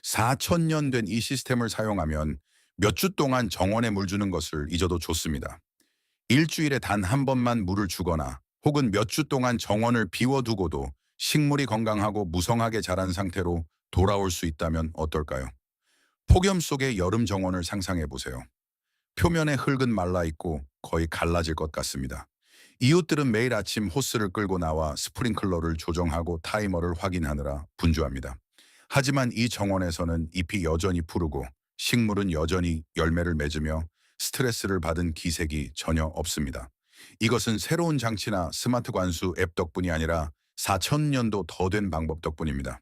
4,000년 된 이 시스템을 사용하면 몇 주 동안 정원에 물 주는 것을 잊어도 좋습니다. 일주일에 단 한 번만 물을 주거나 혹은 몇 주 동안 정원을 비워두고도 식물이 건강하고 무성하게 자란 상태로 돌아올 수 있다면 어떨까요? 폭염 속의 여름 정원을 상상해 보세요. 표면의 흙은 말라 있고 거의 갈라질 것 같습니다. 이웃들은 매일 아침 호스를 끌고 나와 스프링클러를 조정하고 타이머를 확인하느라 분주합니다. 하지만 이 정원에서는 잎이 여전히 푸르고 식물은 여전히 열매를 맺으며 스트레스를 받은 기색이 전혀 없습니다. 이것은 새로운 장치나 스마트 관수 앱 덕분이 아니라 4,000년도 더 된 방법 덕분입니다.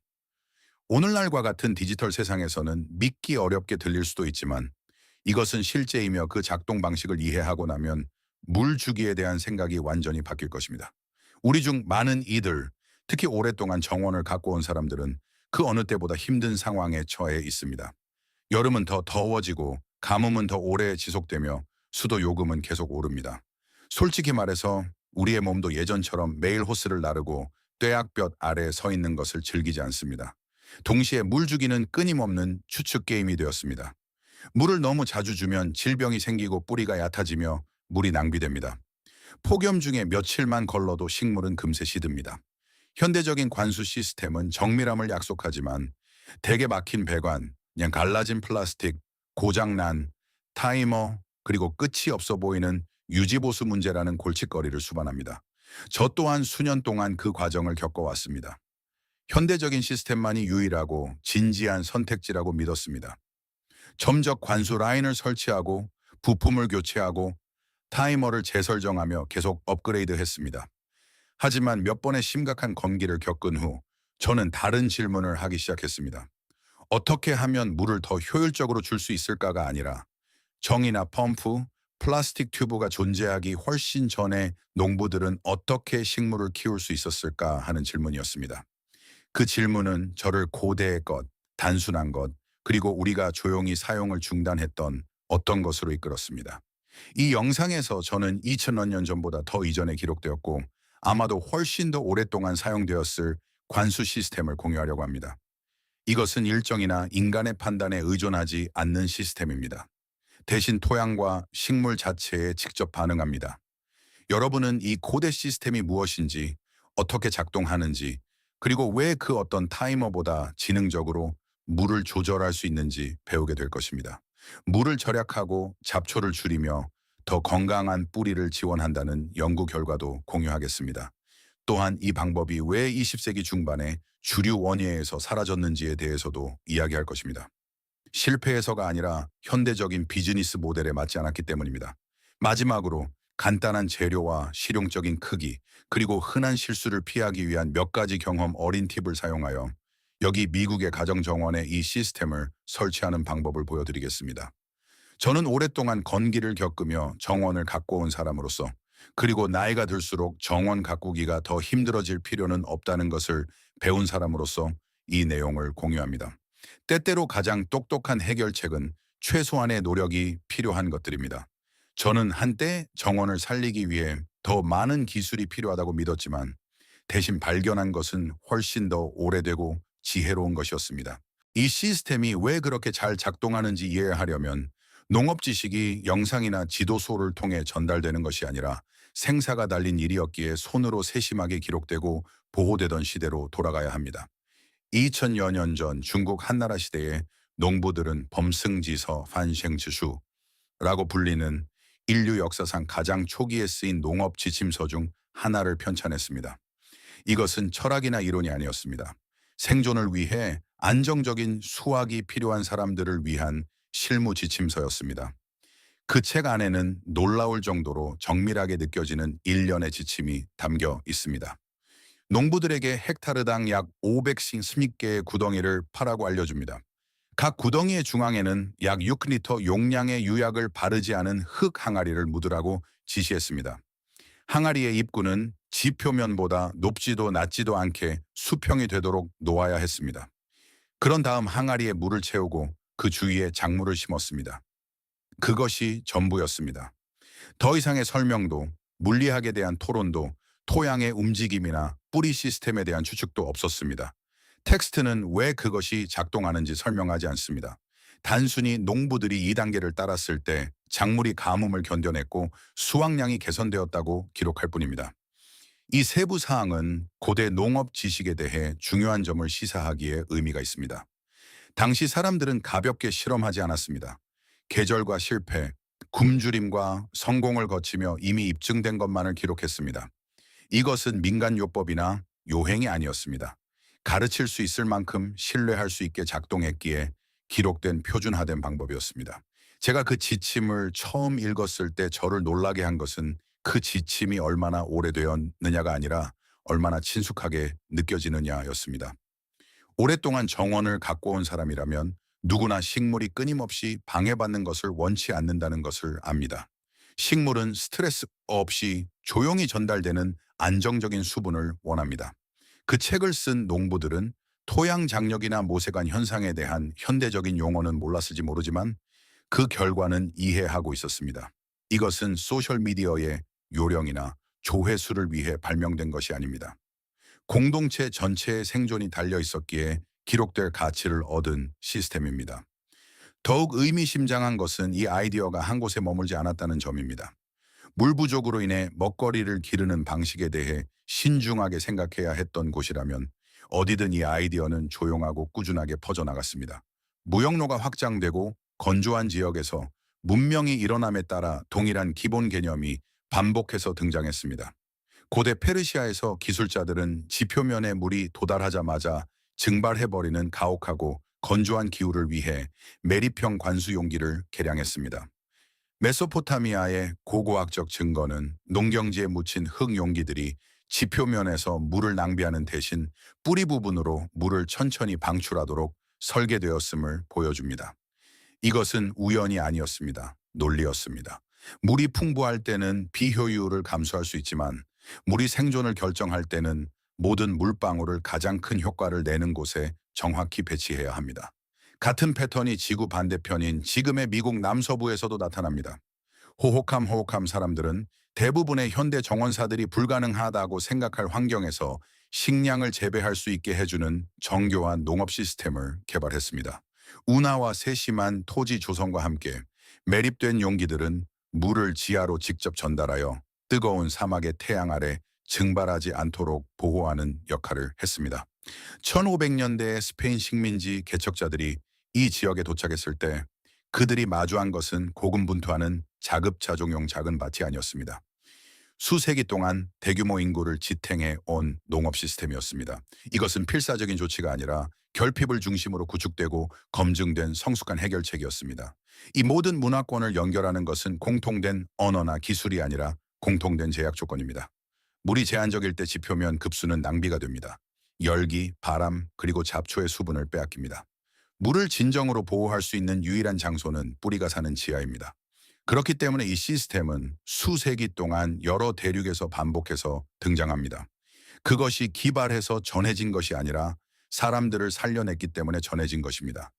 오늘날과 같은 디지털 세상에서는 믿기 어렵게 들릴 수도 있지만 이것은 실제이며 그 작동 방식을 이해하고 나면 물 주기에 대한 생각이 완전히 바뀔 것입니다. 우리 중 많은 이들, 특히 오랫동안 정원을 갖고 온 사람들은 그 어느 때보다 힘든 상황에 처해 있습니다. 여름은 더 더워지고 가뭄은 더 오래 지속되며 수도 요금은 계속 오릅니다. 솔직히 말해서 우리의 몸도 예전처럼 매일 호스를 나르고 뙤약볕 아래 서 있는 것을 즐기지 않습니다. 동시에 물 주기는 끊임없는 추측 게임이 되었습니다. 물을 너무 자주 주면 질병이 생기고 뿌리가 얕아지며 물이 낭비됩니다. 폭염 중에 며칠만 걸러도 식물은 금세 시듭니다. 현대적인 관수 시스템은 정밀함을 약속하지만 대게 막힌 배관, 그냥 갈라진 플라스틱, 고장난 타이머, 그리고 끝이 없어 보이는 유지보수 문제라는 골칫거리를 수반합니다. 저 또한 수년 동안 그 과정을 겪어왔습니다. 현대적인 시스템만이 유일하고 진지한 선택지라고 믿었습니다. 점적 관수 라인을 설치하고 부품을 교체하고 타이머를 재설정하며 계속 업그레이드 했습니다. 하지만 몇 번의 심각한 검기를 겪은 후 저는 다른 질문을 하기 시작했습니다. 어떻게 하면 물을 더 효율적으로 줄 수 있을까가 아니라 정이나 펌프, 플라스틱 튜브가 존재하기 훨씬 전에 농부들은 어떻게 식물을 키울 수 있었을까 하는 질문이었습니다. 그 질문은 저를 고대의 것, 단순한 것, 그리고 우리가 조용히 사용을 중단했던 어떤 것으로 이끌었습니다. 이 영상에서 저는 2천만 년 전보다 더 이전에 기록되었고 아마도 훨씬 더 오랫동안 사용되었을 관수 시스템을 공유하려고 합니다. 이것은 일정이나 인간의 판단에 의존하지 않는 시스템입니다. 대신 토양과 식물 자체에 직접 반응합니다. 여러분은 이 고대 시스템이 무엇인지, 어떻게 작동하는지, 그리고 왜 그 어떤 타이머보다 지능적으로 물을 조절할 수 있는지 배우게 될 것입니다. 물을 절약하고 잡초를 줄이며 더 건강한 뿌리를 지원한다는 연구 결과도 공유하겠습니다. 또한 이 방법이 왜 20세기 중반에 주류 원예에서 사라졌는지에 대해서도 이야기할 것입니다. 실패해서가 아니라 현대적인 비즈니스 모델에 맞지 않았기 때문입니다. 마지막으로 간단한 재료와 실용적인 크기, 그리고 흔한 실수를 피하기 위한 몇 가지 경험 어린 팁을 사용하여 여기 미국의 가정정원에 이 시스템을 설치하는 방법을 보여드리겠습니다. 저는 오랫동안 건기를 겪으며 정원을 갖고 온 사람으로서 그리고 나이가 들수록 정원 가꾸기가 더 힘들어질 필요는 없다는 것을 배운 사람으로서 이 내용을 공유합니다. 때때로 가장 똑똑한 해결책은 최소한의 노력이 필요한 것들입니다. 저는 한때 정원을 살리기 위해 더 많은 기술이 필요하다고 믿었지만 대신 발견한 것은 훨씬 더 오래되고 지혜로운 것이었습니다. 이 시스템이 왜 그렇게 잘 작동하는지 이해하려면 농업 지식이 영상이나 지도소를 통해 전달되는 것이 아니라 생사가 달린 일이었기에 손으로 세심하게 기록되고 보호되던 시대로 돌아가야 합니다. 2000여 년 전 중국 한나라 시대에 농부들은 범승지서 판생지수라고 불리는 인류 역사상 가장 초기에 쓰인 농업 지침서 중 하나를 편찬했습니다. 이것은 철학이나 이론이 아니었습니다. 생존을 위해 안정적인 수확이 필요한 사람들을 위한 실무 지침서였습니다. 그 책 안에는 놀라울 정도로 정밀하게 느껴지는 일련의 지침이 담겨 있습니다. 농부들에게 헥타르당 약 550개의 구덩이를 파라고 알려줍니다. 각 구덩이의 중앙에는 약 6리터 용량의 유약을 바르지 않은 흙 항아리를 묻으라고 지시했습니다. 항아리의 입구는 지표면보다 높지도 낮지도 않게 수평이 되도록 놓아야 했습니다. 그런 다음 항아리에 물을 채우고 그 주위에 작물을 심었습니다. 그것이 전부였습니다. 더 이상의 설명도, 물리학에 대한 토론도, 토양의 움직임이나 뿌리 시스템에 대한 추측도 없었습니다. 텍스트는 왜 그것이 작동하는지 설명하지 않습니다. 단순히 농부들이 2단계를 따랐을 때 작물이 가뭄을 견뎌냈고 수확량이 개선되었다고 기록할 뿐입니다. 이 세부 사항은 고대 농업 지식에 대해 중요한 점을 시사하기에 의미가 있습니다. 당시 사람들은 가볍게 실험하지 않았습니다. 계절과 실패, 굶주림과 성공을 거치며 이미 입증된 것만을 기록했습니다. 이것은 민간요법이나 요행이 아니었습니다. 가르칠 수 있을 만큼 신뢰할 수 있게 작동했기에 기록된 표준화된 방법이었습니다. 제가 그 지침을 처음 읽었을 때 저를 놀라게 한 것은 그 지침이 얼마나 오래되었느냐가 아니라 얼마나 친숙하게 느껴지느냐였습니다. 오랫동안 정원을 갖고 온 사람이라면 누구나 식물이 끊임없이 방해받는 것을 원치 않는다는 것을 압니다. 식물은 스트레스 없이 조용히 전달되는 안정적인 수분을 원합니다. 그 책을 쓴 농부들은 토양 장력이나 모세관 현상에 대한 현대적인 용어는 몰랐을지 모르지만 그 결과는 이해하고 있었습니다. 이것은 소셜미디어의 요령이나 조회수를 위해 발명된 것이 아닙니다. 공동체 전체의 생존이 달려 있었기에 기록될 가치를 얻은 시스템입니다. 더욱 의미심장한 것은 이 아이디어가 한 곳에 머물지 않았다는 점입니다. 물 부족으로 인해 먹거리를 기르는 방식에 대해 신중하게 생각해야 했던 곳이라면 어디든 이 아이디어는 조용하고 꾸준하게 퍼져나갔습니다. 무역로가 확장되고 건조한 지역에서 문명이 일어남에 따라 동일한 기본 개념이 반복해서 등장했습니다. 고대 페르시아에서 기술자들은 지표면에 물이 도달하자마자 증발해버리는 가혹하고 건조한 기후를 위해 매립형 관수 용기를 개량했습니다. 메소포타미아의 고고학적 증거는 농경지에 묻힌 흙 용기들이 지표면에서 물을 낭비하는 대신 뿌리 부분으로 물을 천천히 방출하도록 설계되었음을 보여줍니다. 이것은 우연이 아니었습니다. 논리였습니다. 물이 풍부할 때는 비효율을 감수할 수 있지만 물이 생존을 결정할 때는 모든 물방울을 가장 큰 효과를 내는 곳에 정확히 배치해야 합니다. 같은 패턴이 지구 반대편인 지금의 미국 남서부에서도 나타납니다. 호호캄 사람들은 대부분의 현대 정원사들이 불가능하다고 생각할 환경에서 식량을 재배할 수 있게 해주는 정교한 농업 시스템을 개발했습니다. 운하와 세심한 토지 조성과 함께 매립된 용기들은 물을 지하로 직접 전달하여 뜨거운 사막의 태양 아래 증발하지 않도록 보호하는 역할을 했습니다. 1500년대의 스페인 식민지 개척자들이 이 지역에 도착했을 때 그들이 마주한 것은 고군분투하는 자급자족용 작은 밭이 아니었습니다. 수세기 동안 대규모 인구를 지탱해 온 농업 시스템이었습니다. 이것은 필사적인 조치가 아니라 결핍을 중심으로 구축되고 검증된 성숙한 해결책이었습니다. 이 모든 문화권을 연결하는 것은 공통된 언어나 기술이 아니라 공통된 제약 조건입니다. 물이 제한적일 때 지표면 급수는 낭비가 됩니다. 열기, 바람, 그리고 잡초의 수분을 빼앗깁니다. 물을 진정으로 보호할 수 있는 유일한 장소는 뿌리가 사는 지하입니다. 그렇기 때문에 이 시스템은 수세기 동안 여러 대륙에서 반복해서 등장합니다. 그것이 기발해서 전해진 것이 아니라 사람들을 살려냈기 때문에 전해진 것입니다.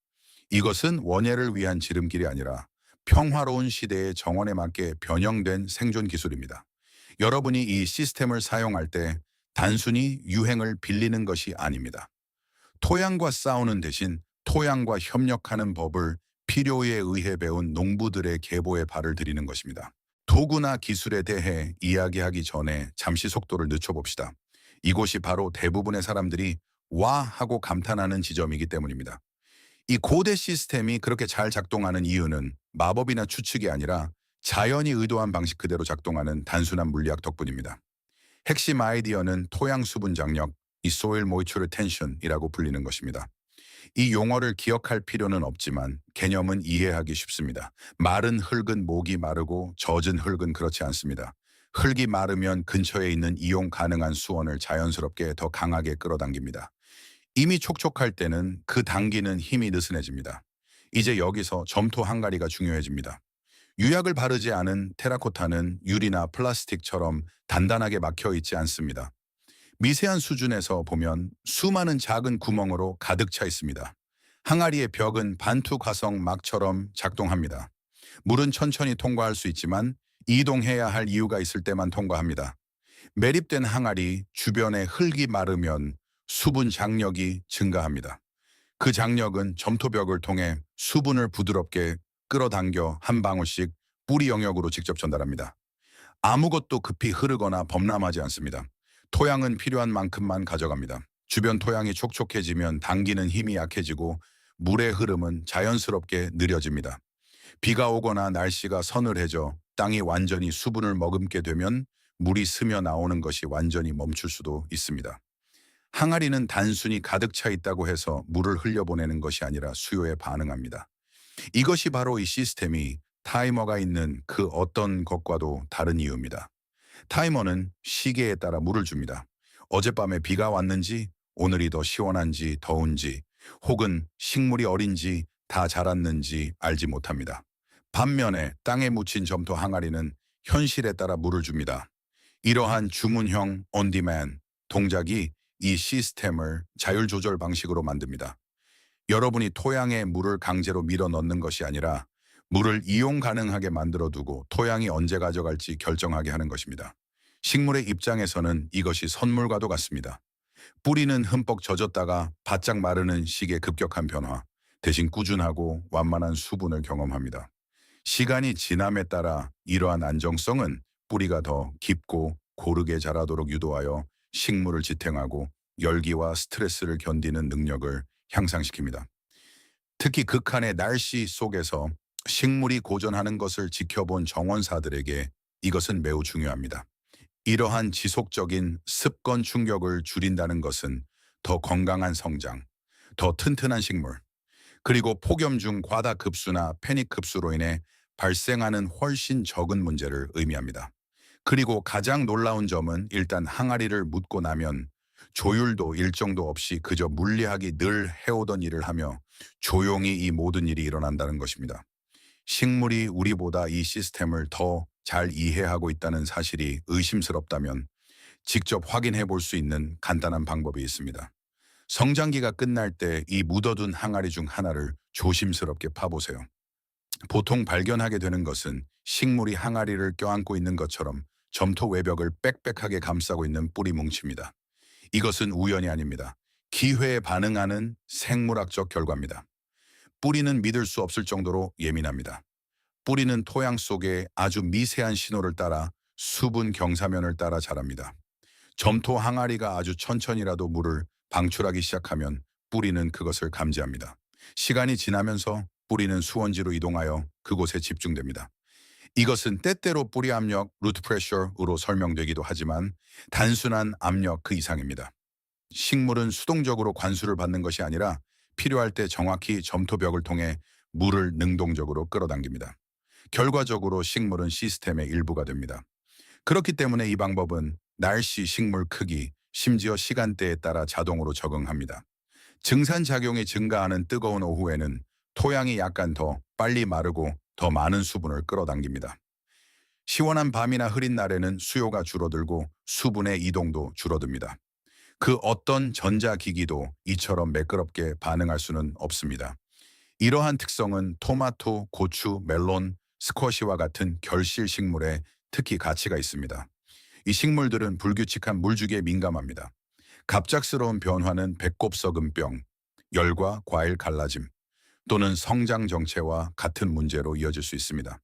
이것은 원예를 위한 지름길이 아니라 평화로운 시대의 정원에 맞게 변형된 생존 기술입니다. 여러분이 이 시스템을 사용할 때 단순히 유행을 빌리는 것이 아닙니다. 토양과 싸우는 대신 토양과 협력하는 법을 필요에 의해 배운 농부들의 계보에 발을 들이는 것입니다. 도구나 기술에 대해 이야기하기 전에 잠시 속도를 늦춰봅시다. 이곳이 바로 대부분의 사람들이 와 하고 감탄하는 지점이기 때문입니다. 이 고대 시스템이 그렇게 잘 작동하는 이유는 마법이나 추측이 아니라 자연이 의도한 방식 그대로 작동하는 단순한 물리학 덕분입니다. 핵심 아이디어는 토양 수분 장력, 이 soil moisture retention이라고 불리는 것입니다. 이 용어를 기억할 필요는 없지만 개념은 이해하기 쉽습니다. 마른 흙은 목이 마르고 젖은 흙은 그렇지 않습니다. 흙이 마르면 근처에 있는 이용 가능한 수온을 자연스럽게 더 강하게 끌어당깁니다. 이미 촉촉할 때는 그 당기는 힘이 느슨해집니다. 이제 여기서 점토 한 가리가 중요해집니다. 유약을 바르지 않은 테라코타는 유리나 플라스틱처럼 단단하게 막혀 있지 않습니다. 미세한 수준에서 보면 수많은 작은 구멍으로 가득 차 있습니다. 항아리의 벽은 반투 화성 막처럼 작동합니다. 물은 천천히 통과할 수 있지만 이동해야 할 이유가 있을 때만 통과합니다. 매립된 항아리 주변에 흙이 마르면 수분 장력이 증가합니다. 그 장력은 점토벽을 통해 수분을 부드럽게 끌어당겨 한 방울씩 뿌리 영역으로 직접 전달합니다. 아무것도 급히 흐르거나 범람하지 않습니다. 토양은 필요한 만큼만 가져갑니다. 주변 토양이 촉촉해지면 당기는 힘이 약해지고 물의 흐름은 자연스럽게 느려집니다. 비가 오거나 날씨가 서늘해져 땅이 완전히 수분을 머금게 되면 물이 스며 나오는 것이 완전히 멈출 수도 있습니다. 항아리는 단순히 가득 차 있다고 해서 물을 흘려보내는 것이 아니라 수요에 반응합니다. 이것이 바로 이 시스템이 타이머가 있는 그 어떤 것과도 다른 이유입니다. 타이머는 시계에 따라 물을 줍니다. 어젯밤에 비가 왔는지, 오늘이 더 시원한지 더운지, 혹은 식물이 어린지 다 자랐는지 알지 못합니다. 반면에 땅에 묻힌 점토 항아리는 현실에 따라 물을 줍니다. 이러한 주문형 온디맨 동작이 이 시스템을 자율조절 방식으로 만듭니다. 여러분이 토양에 물을 강제로 밀어 넣는 것이 아니라 물을 이용 가능하게 만들어 두고 토양이 언제 가져갈지 결정하게 하는 것입니다. 식물의 입장에서는 이것이 선물과도 같습니다. 뿌리는 흠뻑 젖었다가 바짝 마르는 식의 급격한 변화, 대신 꾸준하고 완만한 수분을 경험합니다. 시간이 지남에 따라 이러한 안정성은 뿌리가 더 깊고 고르게 자라도록 유도하여 식물을 지탱하고 열기와 스트레스를 견디는 능력을 향상시킵니다. 특히 극한의 날씨 속에서 식물이 고전하는 것을 지켜본 정원사들에게 이것은 매우 중요합니다. 이러한 지속적인 습건 충격을 줄인다는 것은 더 건강한 성장, 더 튼튼한 식물, 그리고 폭염 중 과다 급수나 패닉 급수로 인해 발생하는 훨씬 적은 문제를 의미합니다. 그리고 가장 놀라운 점은 일단 항아리를 묻고 나면 조율도 일정도 없이 그저 물리학이 늘 해오던 일을 하며 조용히 이 모든 일이 일어난다는 것입니다. 식물이 우리보다 이 시스템을 더 잘 이해하고 있다는 사실이 의심스럽다면 직접 확인해 볼 수 있는 간단한 방법이 있습니다. 성장기가 끝날 때 이 묻어둔 항아리 중 하나를 조심스럽게 파보세요. 보통 발견하게 되는 것은 식물이 항아리를 껴안고 있는 것처럼 점토 외벽을 빽빽하게 감싸고 있는 뿌리 뭉칩니다. 이것은 우연이 아닙니다. 기회에 반응하는 생물학적 결과입니다. 뿌리는 믿을 수 없을 정도로 예민합니다. 뿌리는 토양 속에 아주 미세한 신호를 따라 수분 경사면을 따라 자랍니다. 점토 항아리가 아주 천천히라도 물을 방출하기 시작하면 뿌리는 그것을 감지합니다. 시간이 지나면서 뿌리는 수원지로 이동하여 그곳에 집중됩니다. 이것은 때때로 뿌리 압력, 루트 프레셔로 설명되기도 하지만 단순한 압력 그 이상입니다. 식물은 수동적으로 관수를 받는 것이 아니라 필요할 때 정확히 점토벽을 통해 물을 능동적으로 끌어당깁니다. 결과적으로 식물은 시스템의 일부가 됩니다. 그렇기 때문에 이 방법은 날씨, 식물 크기, 심지어 시간대에 따라 자동으로 적응합니다. 증산작용이 증가하는 뜨거운 오후에는 토양이 약간 더 빨리 마르고 더 많은 수분을 끌어당깁니다. 시원한 밤이나 흐린 날에는 수요가 줄어들고 수분의 이동도 줄어듭니다. 그 어떤 전자기기도 이처럼 매끄럽게 반응할 수는 없습니다. 이러한 특성은 토마토, 고추, 멜론, 스쿼시와 같은 결실 식물에 특히 가치가 있습니다. 이 식물들은 불규칙한 물주기에 민감합니다. 갑작스러운 변화는 배꼽 썩음병, 열과 과일 갈라짐, 또는 성장 정체와 같은 문제로 이어질 수 있습니다.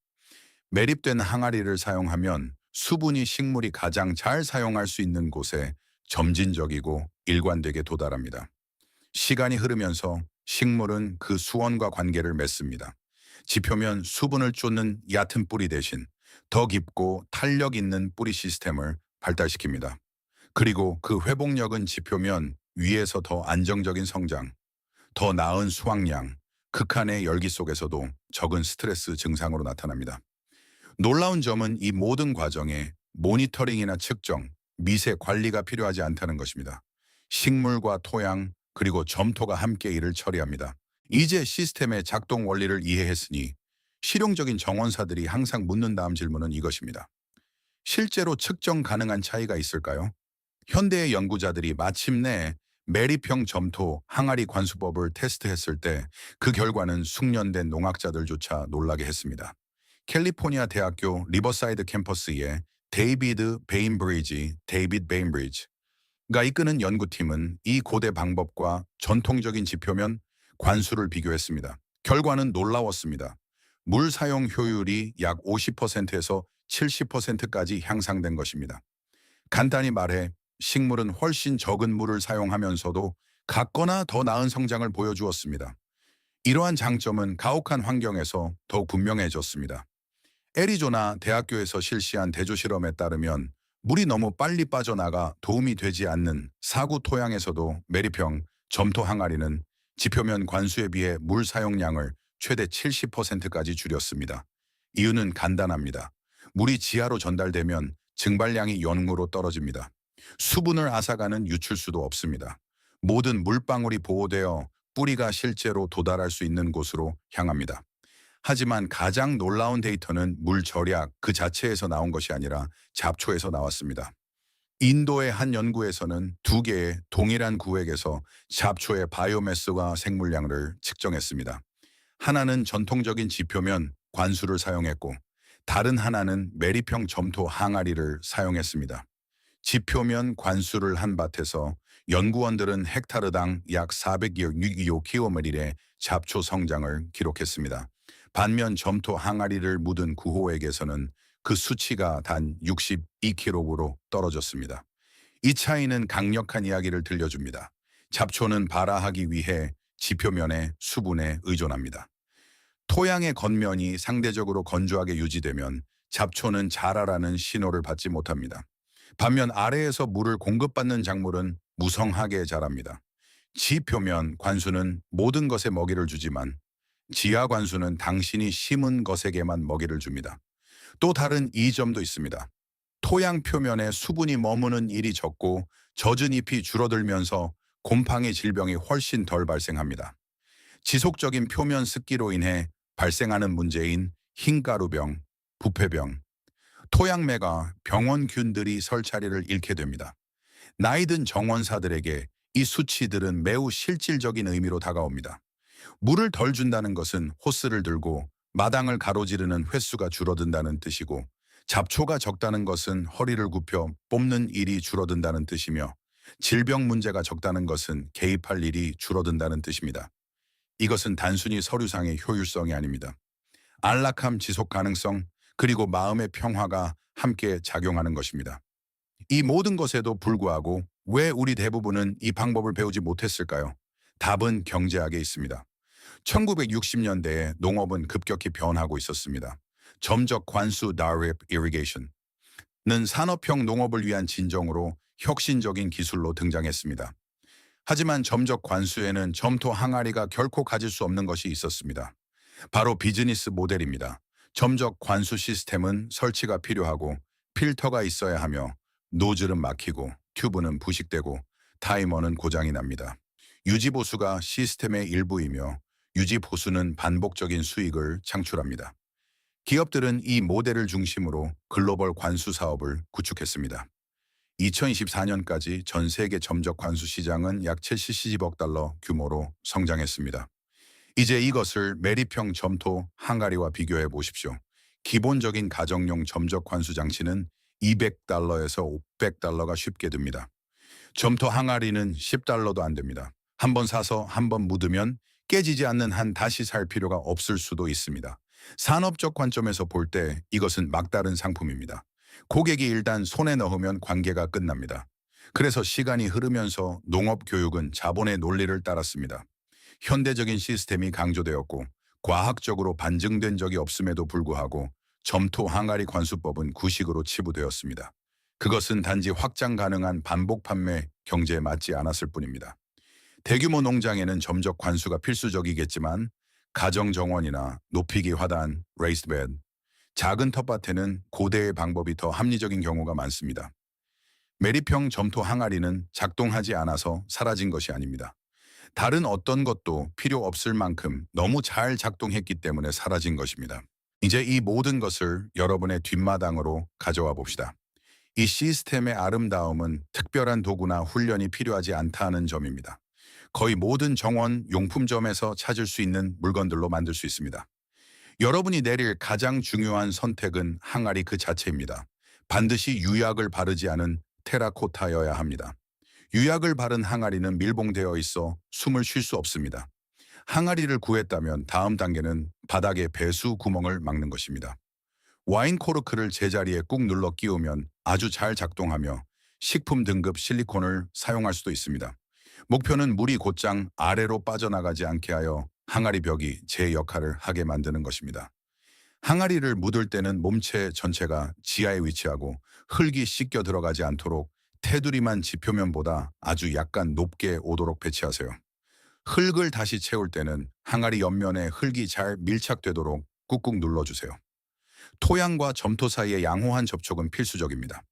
매립된 항아리를 사용하면 수분이 식물이 가장 잘 사용할 수 있는 곳에 점진적이고 일관되게 도달합니다. 시간이 흐르면서 식물은 그 수원과 관계를 맺습니다. 지표면 수분을 쫓는 얕은 뿌리 대신 더 깊고 탄력 있는 뿌리 시스템을 발달시킵니다. 그리고 그 회복력은 지표면 위에서 더 안정적인 성장, 더 나은 수확량, 극한의 열기 속에서도 적은 스트레스 증상으로 나타납니다. 놀라운 점은 이 모든 과정에 모니터링이나 측정, 미세 관리가 필요하지 않다는 것입니다. 식물과 토양, 그리고 점토가 함께 이를 처리합니다. 이제 시스템의 작동 원리를 이해했으니 실용적인 정원사들이 항상 묻는 다음 질문은 이것입니다. 실제로 측정 가능한 차이가 있을까요? 현대의 연구자들이 마침내 매립형 점토 항아리 관수법을 테스트했을 때 그 결과는 숙련된 농학자들조차 놀라게 했습니다. 캘리포니아 대학교 리버사이드 캠퍼스의 데이비드 베인브리지, 가 이끄는 연구팀은 이 고대 방법과 전통적인 지표면 관수를 비교했습니다. 결과는 놀라웠습니다. 물 사용 효율이 약 50%에서 70%까지 향상된 것입니다. 간단히 말해 식물은 훨씬 적은 물을 사용하면서도 같거나 더 나은 성장을 보여주었습니다. 이러한 장점은 가혹한 환경에서 더욱 분명해졌습니다. 애리조나 대학교에서 실시한 대조 실험에 따르면 물이 너무 빨리 빠져나가 도움이 되지 않는 사구 토양에서도 메리평, 점토 항아리는 지표면 관수에 비해 물 사용량을 최대 70%까지 줄였습니다. 이유는 간단합니다. 물이 지하로 전달되면 증발량이 영으로 떨어집니다. 수분을 앗아가는 유출수도 없습니다. 모든 물방울이 보호되어 뿌리가 실제로 도달할 수 있는 곳으로 향합니다. 하지만 가장 놀라운 데이터는 물 절약 그 자체에서 나온 것이 아니라 잡초에서 나왔습니다. 인도의 한 연구에서는 두 개의 동일한 구획에서 잡초의 바이오매스와 생물량을 측정했습니다. 하나는 전통적인 지표면 관수를 사용했고 다른 하나는 메리평 점토 항아리를 사용했습니다. 지표면 관수를 한 밭에서 연구원들은 헥타르당 약 406km의 잡초 성장을 기록했습니다. 반면 점토 항아리를 묻은 구호액에서는 그 수치가 단 62kg로 떨어졌습니다. 이 차이는 강력한 이야기를 들려줍니다. 잡초는 발화하기 위해 지표면의 수분에 의존합니다. 토양의 겉면이 상대적으로 건조하게 유지되면 잡초는 자라라는 신호를 받지 못합니다. 반면 아래에서 물을 공급받는 작물은 무성하게 자랍니다. 지표면 관수는 모든 것에 먹이를 주지만 지하 관수는 당신이 심은 것에게만 먹이를 줍니다. 또 다른 이점도 있습니다. 토양 표면에 수분이 머무는 일이 적고 젖은 잎이 줄어들면서 곰팡이 질병이 훨씬 덜 발생합니다. 지속적인 표면 습기로 인해 발생하는 문제인 흰가루병, 부패병, 토양매가 병원균들이 설 자리를 잃게 됩니다. 나이든 정원사들에게 이 수치들은 매우 실질적인 의미로 다가옵니다. 물을 덜 준다는 것은 호스를 들고 마당을 가로지르는 횟수가 줄어든다는 뜻이고 잡초가 적다는 것은 허리를 굽혀 뽑는 일이 줄어든다는 뜻이며 질병 문제가 적다는 것은 개입할 일이 줄어든다는 뜻입니다. 이것은 단순히 서류상의 효율성이 아닙니다. 안락함, 지속 가능성, 그리고 마음의 평화가 함께 작용하는 것입니다. 이 모든 것에도 불구하고 왜 우리 대부분은 이 방법을 배우지 못했을까요? 답은 경제학에 있습니다. 1960년대에 농업은 급격히 변하고 있었습니다. 점적 관수 드립 이리게이션은 산업형 농업을 위한 진정으로 혁신적인 기술로 등장했습니다. 하지만 점적 관수에는 점토 항아리가 결코 가질 수 없는 것이 있었습니다. 바로 비즈니스 모델입니다. 점적 관수 시스템은 설치가 필요하고 필터가 있어야 하며 노즐은 막히고 튜브는 부식되고 타이머는 고장이 납니다. 유지보수가 시스템의 일부이며 유지보수는 반복적인 수익을 창출합니다. 기업들은 이 모델을 중심으로 글로벌 관수 사업을 구축했습니다. 2024년까지 전 세계 점적 관수 시장은 약 70억 달러 규모로 성장했습니다. 이제 이것을 매립형 점토 항아리와 비교해 보십시오. 기본적인 가정용 점적 관수 장치는 200달러에서 500달러가 쉽게 듭니다. 점토 항아리는 10달러도 안 됩니다. 한 번 사서 한 번 묻으면 깨지지 않는 한 다시 살 필요가 없을 수도 있습니다. 산업적 관점에서 볼 때 이것은 막다른 상품입니다. 고객이 일단 손에 넣으면 관계가 끝납니다. 그래서 시간이 흐르면서 농업 교육은 자본의 논리를 따랐습니다. 현대적인 시스템이 강조되었고 과학적으로 반증된 적이 없음에도 불구하고 점토 항아리 관수법은 구식으로 치부되었습니다. 그것은 단지 확장 가능한 반복 판매 경제에 맞지 않았을 뿐입니다. 대규모 농장에는 점적 관수가 필수적이겠지만 가정 정원이나 높이기 화단, 레이스드 베드, 작은 텃밭에는 고대의 방법이 더 합리적인 경우가 많습니다. 매립형 점토 항아리는 작동하지 않아서 사라진 것이 아닙니다. 다른 어떤 것도 필요 없을 만큼 너무 잘 작동했기 때문에 사라진 것입니다. 이제 이 모든 것을 여러분의 뒷마당으로 가져와 봅시다. 이 시스템의 아름다움은 특별한 도구나 훈련이 필요하지 않다는 점입니다. 거의 모든 정원 용품점에서 찾을 수 있는 물건들로 만들 수 있습니다. 여러분이 내릴 가장 중요한 선택은 항아리 그 자체입니다. 반드시 유약을 바르지 않은 테라코타여야 합니다. 유약을 바른 항아리는 밀봉되어 있어 숨을 쉴 수 없습니다. 항아리를 구했다면 다음 단계는 바닥에 배수 구멍을 막는 것입니다. 와인 코르크를 제자리에 꾹 눌러 끼우면 아주 잘 작동하며 식품 등급 실리콘을 사용할 수도 있습니다. 목표는 물이 곧장 아래로 빠져나가지 않게 하여 항아리 벽이 제 역할을 하게 만드는 것입니다. 항아리를 묻을 때는 몸체 전체가 지하에 위치하고 흙이 씻겨 들어가지 않도록 테두리만 지표면보다 아주 약간 높게 오도록 배치하세요. 흙을 다시 채울 때는 항아리 옆면에 흙이 잘 밀착되도록 꾹꾹 눌러주세요. 토양과 점토 사이의 양호한 접촉은 필수적입니다.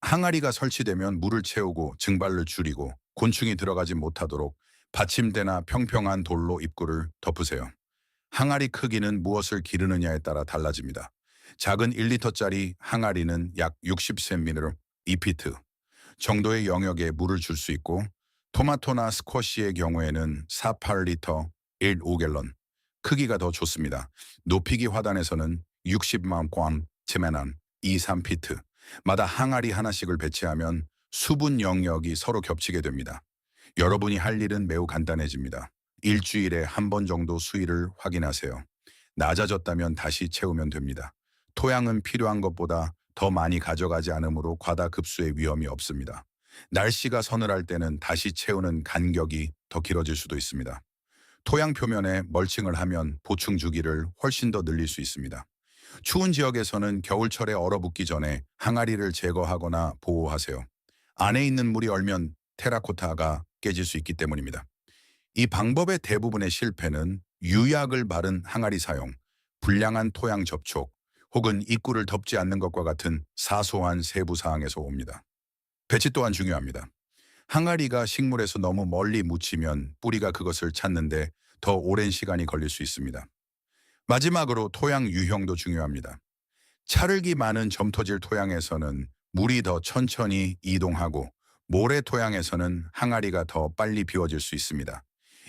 항아리가 설치되면 물을 채우고 증발을 줄이고 곤충이 들어가지 못하도록 받침대나 평평한 돌로 입구를 덮으세요. 항아리 크기는 무엇을 기르느냐에 따라 달라집니다. 작은 1리터짜리 항아리는 약 60cm로 2피트 정도의 영역에 물을 줄 수 있고 토마토나 스쿼시의 경우에는 4-8리터 1-5갤런 크기가 더 좋습니다. 높이기 화단에서는 60만 꽝 치매난 2-3피트 마다 항아리 하나씩을 배치하면 수분 영역이 서로 겹치게 됩니다. 여러분이 할 일은 매우 간단해집니다. 일주일에 한 번 정도 수위를 확인하세요. 낮아졌다면 다시 채우면 됩니다. 토양은 필요한 것보다 더 많이 가져가지 않으므로 과다 급수의 위험이 없습니다. 날씨가 서늘할 때는 다시 채우는 간격이 더 길어질 수도 있습니다. 토양 표면에 멀칭을 하면 보충 주기를 훨씬 더 늘릴 수 있습니다. 추운 지역에서는 겨울철에 얼어붙기 전에 항아리를 제거하거나 보호하세요. 안에 있는 물이 얼면 테라코타가 깨질 수 있기 때문입니다. 이 방법의 대부분의 실패는 유약을 바른 항아리 사용, 불량한 토양 접촉, 혹은 입구를 덮지 않는 것과 같은 사소한 세부 사항에서 옵니다. 배치 또한 중요합니다. 항아리가 식물에서 너무 멀리 묻히면 뿌리가 그것을 찾는데 더 오랜 시간이 걸릴 수 있습니다. 마지막으로 토양 유형도 중요합니다. 차흙이 많은 점토질 토양에서는 물이 더 천천히 이동하고 모래 토양에서는 항아리가 더 빨리 비워질 수 있습니다.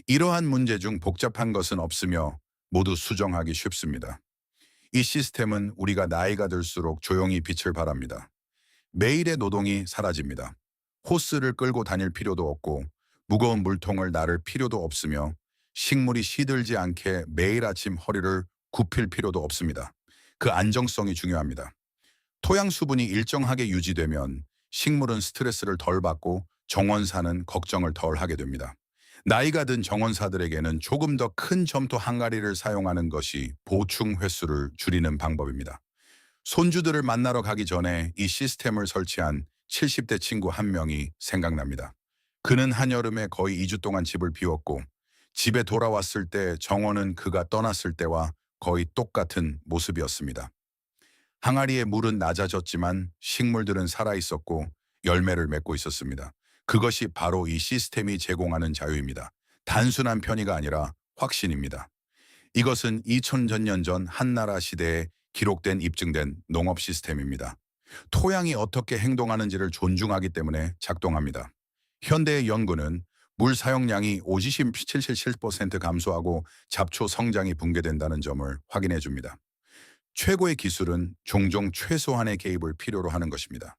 이러한 문제 중 복잡한 것은 없으며 모두 수정하기 쉽습니다. 이 시스템은 우리가 나이가 들수록 조용히 빛을 발합니다. 매일의 노동이 사라집니다. 호스를 끌고 다닐 필요도 없고 무거운 물통을 나를 필요도 없으며 식물이 시들지 않게 매일 아침 허리를 굽힐 필요도 없습니다. 그 안정성이 중요합니다. 토양 수분이 일정하게 유지되면 식물은 스트레스를 덜 받고 정원사는 걱정을 덜 하게 됩니다. 나이가 든 정원사들에게는 조금 더 큰 점토 항아리를 사용하는 것이 보충 횟수를 줄이는 방법입니다. 손주들을 만나러 가기 전에 이 시스템을 설치한 70대 친구 한 명이 생각납니다. 그는 한여름에 거의 2주 동안 집을 비웠고 집에 돌아왔을 때 정원은 그가 떠났을 때와 거의 똑같은 모습이었습니다. 항아리의 물은 낮아졌지만 식물들은 살아있었고 열매를 맺고 있었습니다. 그것이 바로 이 시스템이 제공하는 자유입니다. 단순한 편의가 아니라 확신입니다. 이것은 2000년 전 한나라 시대에 기록된 입증된 농업 시스템입니다. 토양이 어떻게 행동하는지를 존중하기 때문에 작동합니다. 현대의 연구는 물 사용량이 57% 감소하고 잡초 성장이 붕괴된다는 점을 확인해 줍니다. 최고의 기술은 종종 최소한의 개입을 필요로 하는 것입니다.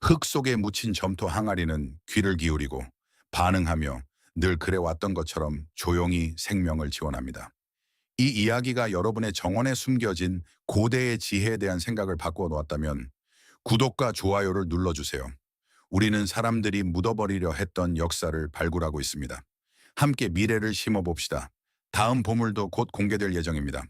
흙 속에 묻힌 점토 항아리는 귀를 기울이고 반응하며 늘 그래왔던 것처럼 조용히 생명을 지원합니다. 이 이야기가 여러분의 정원에 숨겨진 고대의 지혜에 대한 생각을 바꾸어 놓았다면 구독과 좋아요를 눌러주세요. 우리는 사람들이 묻어버리려 했던 역사를 발굴하고 있습니다. 함께 미래를 심어봅시다. 다음 보물도 곧 공개될 예정입니다.